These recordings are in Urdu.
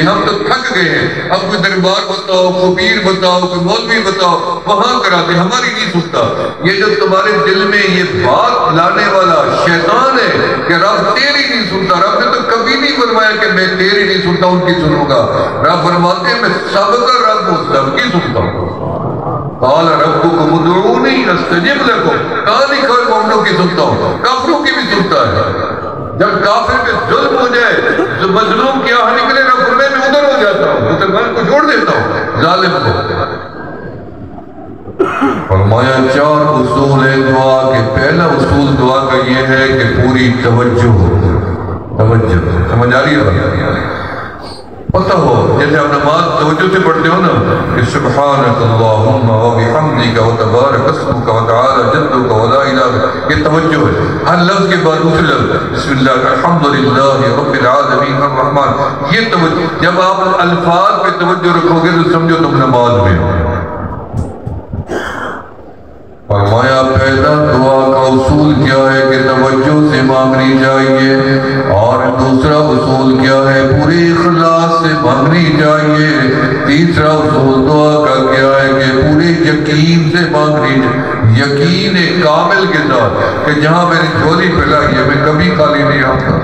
ہم تو تھک گئے ہیں، اب کوئی دربار بتاؤ، کوئی پیر بتاؤ، کوئی مولوی بتاؤ، وہاں کراتے، ہماری نہیں سنتا۔ یہ جو تمہارے دل میں یہ بات لانے والا شیطان ہے کہ رب تیری نہیں سنتا، رب نے تو کبھی نہیں فرمایا کہ میں تیری نہیں سنتا ان کی سنوں گا۔ رب فرماتے ہیں میں سب کا رب ہوں، سب کی سنتا ہوں۔ قال ربکم ادعونی استجب لکم، کہاں لکھا ہے مومنوں کی سنتا ہوں، کافروں کی بھی سنتا ہے۔ جب کافر پہ ظلم ہو جائے تو مظلوم کیا نکلے نہ فرمائے میں ادھر ہو جاتا ہوں، مسلمان کو چھوڑ دیتا ہوں، ظالم کو۔ فرمایا 4 اصول ہے دعا کے۔ پہلا اصول دعا کا یہ ہے کہ پوری توجہ ہو، توجہ سمجھ آ رہی ہے؟ پتہ ہو جیسے آپ نماز توجہ سے پڑھتے ہو نا کہ سبحانک اللہم و بحمدک و تبارک اسمک و تعالی جدک و لا الہ، یہ توجہ ہے۔ ہر لفظ کے بعد دوسرے لفظ بسم اللہ الحمدللہ رب العالمین الرحمن، یہ توجہ۔ جب آپ الفاظ پہ توجہ رکھو گے تو سمجھو تم نماز میں ہو۔ فرمایا پہلا دعا کا اصول کیا ہے کہ توجہ سے مانگنی چاہیے، اور دوسرا اصول کیا ہے پوری اخلاص سے مانگنی چاہیے، تیسرا اصول دعا کا کیا ہے کہ پوری یقین سے مانگنی چاہیے، یقین کامل کے ساتھ کہ جہاں میری جھولی پھیلائی ہے میں کبھی خالی نہیں آتا۔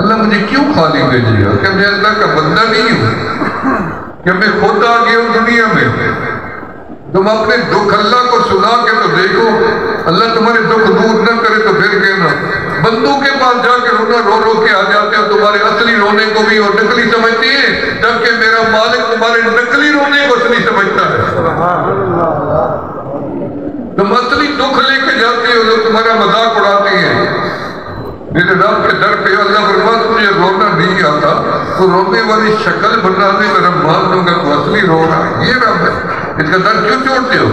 اللہ مجھے کیوں خالی بھیجے گا؟ کہ میں اللہ کا بندہ نہیں ہوں، کہ میں خود آ گیا ہوں دنیا میں؟ تم اپنے دکھ اللہ کو سنا کے تو دیکھو، اللہ تمہارے دکھ دور نہ کرے تو پھر کہنا۔ بندوں کے پاس جا کے رونا رو رو کے آ جاتے ہو، تمہارے اصلی رونے کو بھی اور نقلی سمجھتی ہے، جبکہ میرا مالک تمہارے نقلی رونے کو اصلی سمجھتا ہے۔ تم اصلی دکھ لے کے جاتے ہو، لوگ تمہارا مذاق اڑاتے ہیں۔ میرے رب کے در پہ اللہ فرماتا تجھے رونا نہیں آتا تو رونے والی شکل بنانے میں رب مان دوں گا تو اصلی رو رہا ہے، یہ رب ہے، اس کا در کیوں چھوڑتے ہو؟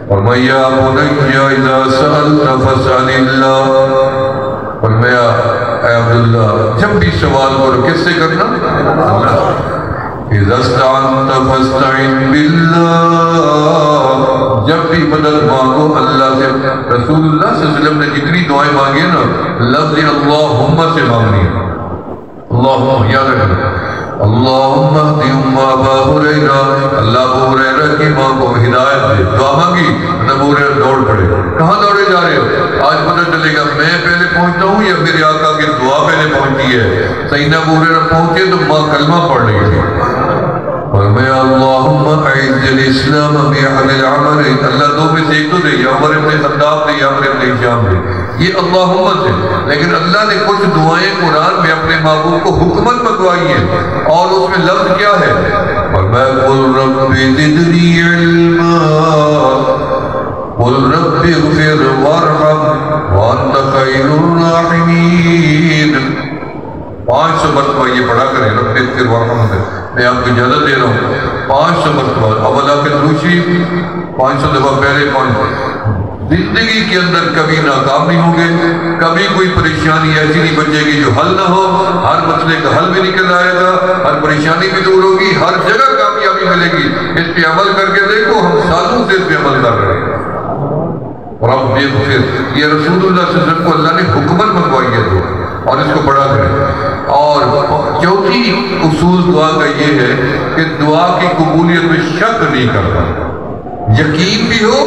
فرمایا بنی اذا سألت فاسأل اللہ، فرمایا اے عبداللہ جب بھی سوال کرو کس سے کرنا؟ اللہ۔ اذا استعنت فاستعن باللہ، جب بھی مدد مانگو اللہ سے۔ رسول اللہ صلی اللہ علیہ وسلم نے جتنی دعائیں مانگی ہیں نا لفظ اللہم سے مانگنی ہے۔ اللہم یاد رکھنا، اللہم اہدی ابا ہریرہ، اللہ ابو ہریرہ کی ماں کو ہدایت دے، دعا مانگی، ابو ہریرہ دوڑ پڑے۔ کہاں دوڑے جا رہے ہو؟ آج پتہ چلے گا میں پہلے پہنچتا ہوں یا میرے آقا کی دعا پہلے پہنچتی ہے۔ سیدنا ابو ہریرہ پہنچے تو ماں کلمہ پڑھ رہی تھی۔ فرمایا اللہم اعز الاسلام باہل العمر، اللہ دو میں سے ایک تو دے، یا عمر ابن خطاب دے یا عمر ابن ہشام دے، یہ اللہم سے۔ لیکن اللہ نے کچھ دعائیں قرآن میں اپنے محبوب کو حکمت بتوائی ہیں، اور اس میں لفظ کیا ہے؟ فرمایا قل رب زدنی علما قل رب اغفر وارحم وانت خیر الراحمین۔ 500 مرتبہ یہ پڑھا کریں رب اغفر وارحم سے، میں آپ کو اجازت دے رہا ہوں 500 مرتبہ۔ اولا کے دروشی 500 دفعہ پہلے 500۔ زندگی کے اندر کبھی ناکام نہیں ہوں گے، کبھی کوئی پریشانی ایسی نہیں بچے گی جو حل نہ ہو، ہر مسئلے کا حل بھی نکل آئے گا، ہر پریشانی بھی دور ہوگی، ہر جگہ کامیابی ملے گی۔ اس پہ عمل کر کے دیکھو، ہم سالوں سے اس پہ عمل کر رہے ہیں۔ رب اغفر، یہ رسول اللہ صلی اللہ علیہ وسلم کو اللہ نے حکمت منگوائی ہے تو، اور اس کو پڑھا کریں۔ اور چوتھی اصول دعا کا یہ ہے کہ دعا کی قبولیت میں شک نہیں کرنا، یقین بھی ہو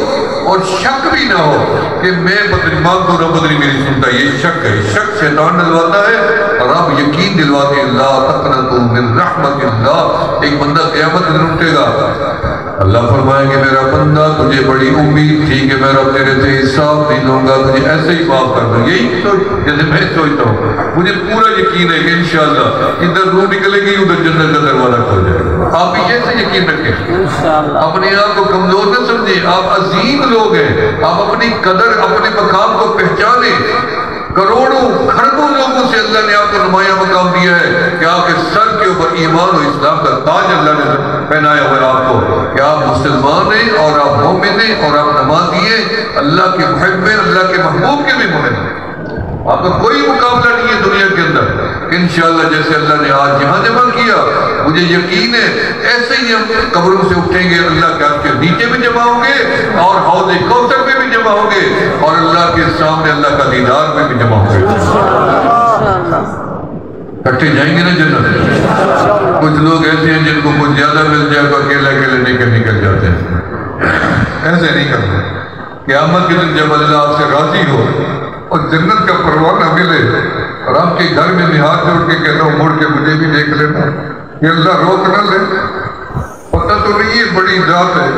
اور شک بھی نہ ہو کہ میں بدری مانگ تو رب بدری میری سنتا، یہ شک ہے۔ شک شیطان دلواتا ہے، رب یقین دلواتے ہیں۔ لا تقنطوا من رحمت اللہ، ایک بندہ قیامت میں اٹھے گا، اللہ فرمائے کہ میرا بندہ تجھے بڑی امید تھی کہ میں رب تیرے سے حساب نہیں لوں گا، تجھے ایسے ہی معاف کر دوں، یہی سوچ جیسے میں سوچتا ہوں۔ مجھے پورا یقین ہے کہ انشاءاللہ ادھر روح نکلے گی ادھر جنت کا دروازہ کھل جائے گا۔ آپ بھی ایسے یقین رکھیں، اپنے آپ کو کمزور نہ سمجھیں، آپ عظیم لوگ ہیں، آپ اپنی قدر اپنے مقام کو پہچانیں۔ کروڑوں کھربوں لوگوں سے اللہ نے آپ کو نمایاں مقام دیا ہے کہ آپ کے سر کے اوپر ایمان و اسلام کا تاج اللہ نے پہنایا ہوا ہے آپ کو، کہ آپ مسلمان ہیں اور آپ مومن ہیں اور آپ نمازی ہیں، اللہ کے محب ہیں، اللہ کے محبوب کے بھی محب ہیں۔ آپ کا کوئی مقابلہ نہیں ہے دنیا کے اندر۔ انشاءاللہ جیسے اللہ نے آج یہاں جمع کیا، مجھے یقین ہے ایسے ہی ہم قبروں سے اٹھیں گے، اللہ کے عرش کے نیچے بھی جمع ہوں گے اور حوض کوثر میں بھی جمع ہوں گے، اور اللہ کے سامنے اللہ کا دیدار میں بھی جمع ہوں گے۔ کٹھے جائیں گے نا جنت۔ کچھ لوگ ایسے ہیں جن کو کچھ زیادہ مل جائے تو اکیلے اکیلے نکل جاتے ہیں. ایسے نہیں کرنا. قیامت کے دن جب اللہ آپ سے راضی ہو اور جنت کا پروانہ ملے اور آپ کے گھر میں بھی ہاتھ جوڑ کے کہتا ہوں مڑ کے مجھے بھی دیکھ لینا, یہ اللہ روک نہ لے. پتہ تو نہیں یہ بڑی ذات ہے,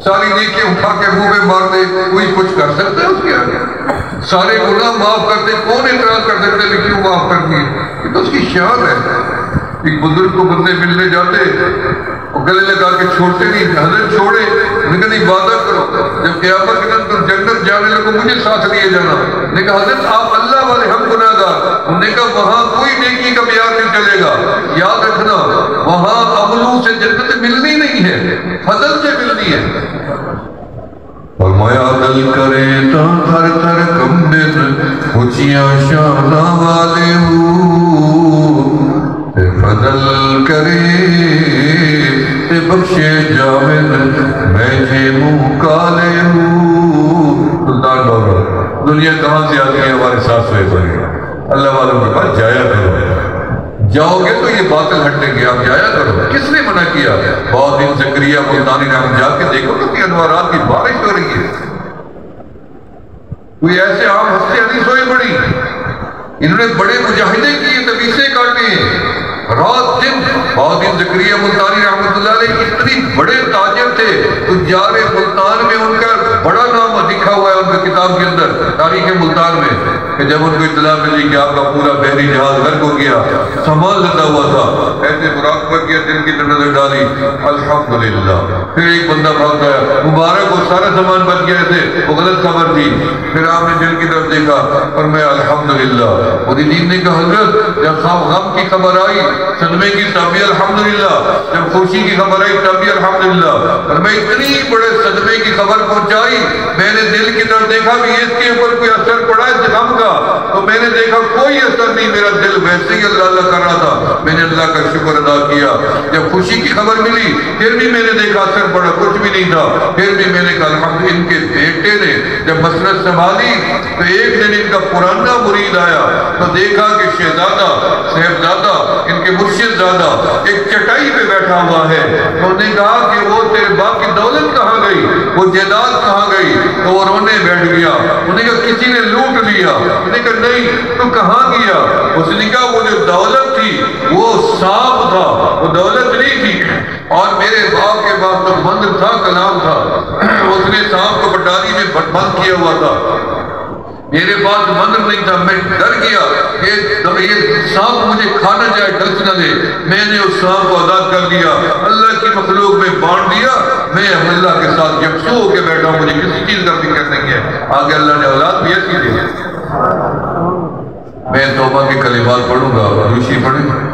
ساری نیکیاں اٹھا کے منہ میں مار دے, کوئی کچھ کر سکتا ہے اس کے آگے؟ سارے گناہ معاف کر دے, کون اعتراض کر سکتا ہے کیوں معاف کر دیے؟ یہ تو اس کی شان ہے. ایک بزرگ کو بندے ملنے جاتے اور گلے لگا کے چھوڑتے نہیں, حضرت چھوڑے, انہوں نے کہا نہیں وعدہ کرو جب قیامت کے دن تم جنت جانے لگو مجھے ساتھ لیے جانا. انہوں نے کہا حضرت آپ اللہ والے, ہم گناہگار. انہوں نے کہا وہاں کوئی نیکی کا معیار نہیں چلے گا, یاد رکھنا وہاں عملوں سے جنت ملنی نہیں ہے, فضل سے ملنی ہے. فرمایا دل کرے تا تھر تھر کمبن اونچیاں شاناں والے ہو, فضل کرے تے بخشے جاوید میں جے منہ کالے ہوں. سلطان بابا دنیا کہاں سے آتی ہے ہمارے ساتھ سوئے پڑے. اللہ والوں کے پاس جایا کرو, جاؤ گے تو یہ باطل ہٹیں گے, آپ جایا کرو. کس نے منع کیا؟ بہت دن زکریا ملتانی نے, ہم جا کے دیکھو کہ انوارات کی بارش ہو رہی ہے. کوئی ایسے عام ہستیاں نہیں سوئی پڑی, انہوں نے بڑے مجاہدے کیے, تبیسے کاٹے رات دن. بہت دن زکریا ملتانی رحمۃ اللہ علیہ اتنی بڑے تاجر تھے, تجار ملتان میں ان کا بڑا نام لکھا ہوا ہے ان کی کتاب کے اندر تاریخ ملتان میں, کہ جب ان کو اطلاع ملی کہ آپ کا پورا بحری جہاز غرق ہو گیا, سامان لدا ہوا تھا, ایسے مراقبہ کیا, دل کی نظر ڈالی, الحمدللہ. پھر ایک بندہ بھاگ گیا, مبارک وہ سارا سامان بچ گئے تھے, وہ غلط خبر تھی. پھر آپ نے دل کی طرف دیکھا اور میں الحمدللہ. مدین نے کہا حضرت جب غم کی خبر آئی صدمے کی تب بھی الحمدللہ, جب خوشی کی خبر آئی تب بھی الحمدللہ. اور میں اتنی بڑے صدمے کی خبر پہنچائی, میں نے دل کی طرف دیکھا بھی اس کے اوپر کوئی اثر پڑا ہے غم کا, تو میں نے دیکھا کوئی اثر نہیں, میرا دل ویسے ہی اللہ اللہ کر رہا تھا. میں نے اللہ کا شکر ادا کیا. جب خوشی کی خبر ملی پھر بھی میں نے دیکھا اثر پڑا, کچھ بھی نہیں تھا, پھر بھی میں نے کہا الحمدللہ. ان کے بیٹے نے جب مسرت سنبھالی تو ایک دن ان کا پرانا مرید آیا تو دیکھا کہ شہزادہ صاحبزادہ ان کے مرشد زادہ ایک چٹائی پہ بیٹھا ہوا ہے. تو انہوں نے کہا کہ وہ تیرے باپ کی دولت کہاں گئی, وہ جائیداد کہاں گئی؟ تو وہ رونے بیٹھ گیا. انہوں نے کہا کسی نے لوٹ لیا. انہوں نے کہا نہیں, تو کہاں گیا؟ اس نے کہا وہ جو دولت تھی وہ سانپ تھا, وہ دولت نہیں تھی. اور میرے باپ کے پاس تو بند تھا, کلام تھا, اس نے سانپ کو پٹاری میں بند کیا ہوا تھا. میرے پاس مندر نہیں تھا, میں ڈر گیا کہ یہ سانپ مجھے کھا نہ جائے, ڈس نہ دے. میں نے اس سانپ کو آزاد کر دیا, اللہ کی مخلوق میں بانٹ دیا. میں اللہ کے ساتھ یکسو ہو کے بیٹھا ہوں, مجھے کسی چیز کا فکر نہیں ہے. آگے اللہ نے اولاد بھی ایسی دی. میں توبہ کے کلمات پڑھوں گا, روشی پڑھیں.